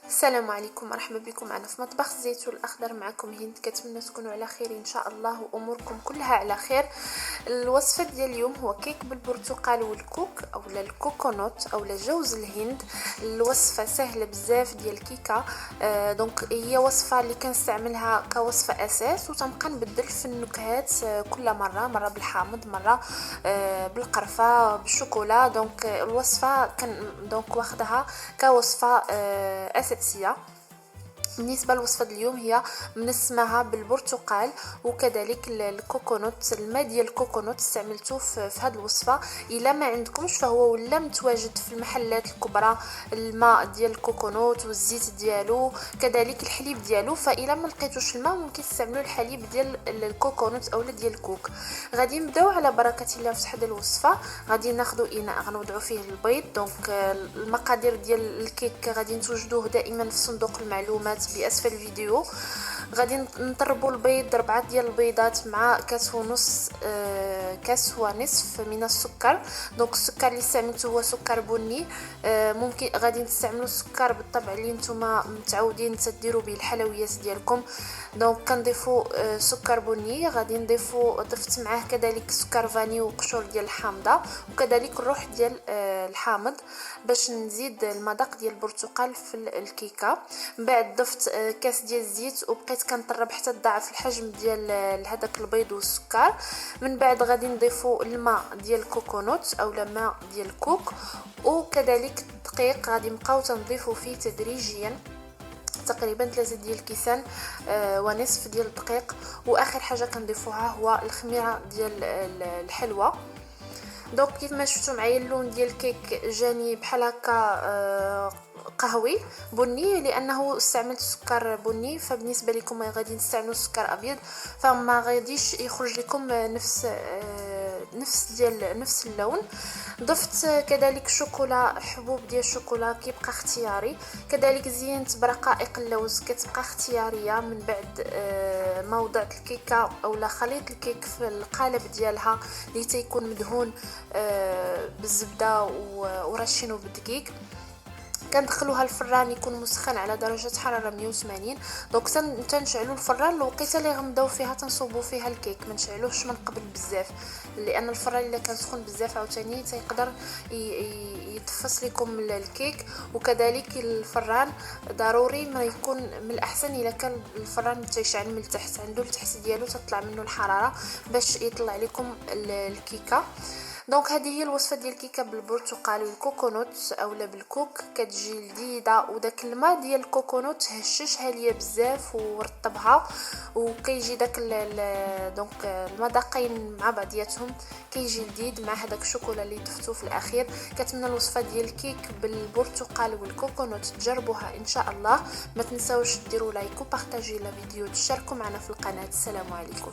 السلام عليكم، مرحبا بكم معنا في مطبخ الزيتون الاخضر. معكم هند، كتمنى تكونوا على خير ان شاء الله واموركم كلها على خير. الوصفه ديال اليوم هو كيك بالبرتقال والكوك اولا الكوكونوت اولا جوز الهند. الوصفه سهله بزاف ديال الكيكه. دونك هي وصفه اللي كنستعملها كوصفه اساس، وتنبقى نبدل في النكهات كل مره بالحامض، مره بالقرفه بالشوكولا. دونك الوصفه دونك واخدها كوصفه اساسيه. بالنسبه لوصفه اليوم هي من اسمها بالبرتقال وكذلك الكوكونوت. الماء ديال الكوكونوت استعملته في هذه الوصفه. الا ما عندكمش فهو ولا متواجد في المحلات الكبرى الماء ديال الكوكونوت والزيت ديالو كذلك الحليب ديالو. فالا ما لقيتوش الماء ممكن تستعملوا الحليب ديال الكوكونوت اولا ديال الكوك. غادي نبداو على بركه الله في هذه الوصفه. غادي ناخذ اناء غنوضعوا فيه البيض. دونك المقادير ديال الكيك غادي توجدوه دائما في صندوق المعلومات باسفل الفيديو. غادي نطربوا البيض 4 ديال البيضات مع كاس ونص كاس ونصف من السكر. دونك السكر اللي استعملته هو سكر بني. ممكن غادي تستعملوا السكر بالطبع اللي نتوما متعودين تديروا به الحلويات ديالكم. دونك كنضيفوا سكر بني. غادي ضفت معاه كذلك سكر فاني وقشور ديال الحامضه وكذلك الروح ديال الحامض باش نزيد المذاق ديال البرتقال في الكيكه. من بعد ضفت كاس ديال الزيت وبقيت كنطرب حتى تضاعف الحجم ديال هذاك البيض والسكر. من بعد غادي نضيفوا الماء ديال الكوكونوت اولا ماء ديال الكوك وكذلك الدقيق. غادي نبقاو تنضيفوا فيه تدريجيا تقريبا 3 ديال الكيسان ونصف ديال الدقيق. واخر حاجه كنضيفوها هو الخميره ديال الحلوى. دونك كيف ما شفتوا معايا اللون ديال الكيك جاني بحال هكا قهوي بني لانه استعملت سكر بني. فبالنسبه لكم غادي نستعملوا سكر ابيض فما غاديش يخرج لكم نفس اللون. ضفت كذلك شوكولا، حبوب ديال الشوكولا كيبقى اختياري. كذلك زينت برقائق اللوز كتبقى اختياريه. من بعد ما وضعت الكيكه اولا خليط الكيك في القالب ديالها اللي تيكون مدهون بالزبده ورشينه بالدقيق. كندخلوها الفران يكون مسخن على درجه حراره 180. دونك تنشعلوا الفران الوقيته اللي غنبداو فيها تنصوبوا فيها الكيك، ما نشعلوهش من قبل بزاف لان الفران الا كان سخون بزاف عاوتاني تيقدر يتفص لكم الكيك. وكذلك الفران ضروري ما يكون من الاحسن الا كان الفران تيشعل من التحت عنده التحت ديالو تطلع منه الحراره باش يطلع لكم الكيكه. دونك هذه هي الوصفه ديال الكيكه بالبرتقال والكوكونوت اولا بالكوك. كتجي لذيذه وداك الماء ديال الكوكونوت هششها ليا بزاف ورطبها وكيجي داك دونك المذاقين مع بعضياتهم كيجي لذيذ مع هذاك الشوكولا اللي ضفتو في الاخير. كتمنى الوصفه ديال الكيك بالبرتقال والكوكونوت تجربوها ان شاء الله. ما تنساوش ديروا لايك وبارطاجيو لا فيديو، تشاركوا معنا في القناه. السلام عليكم.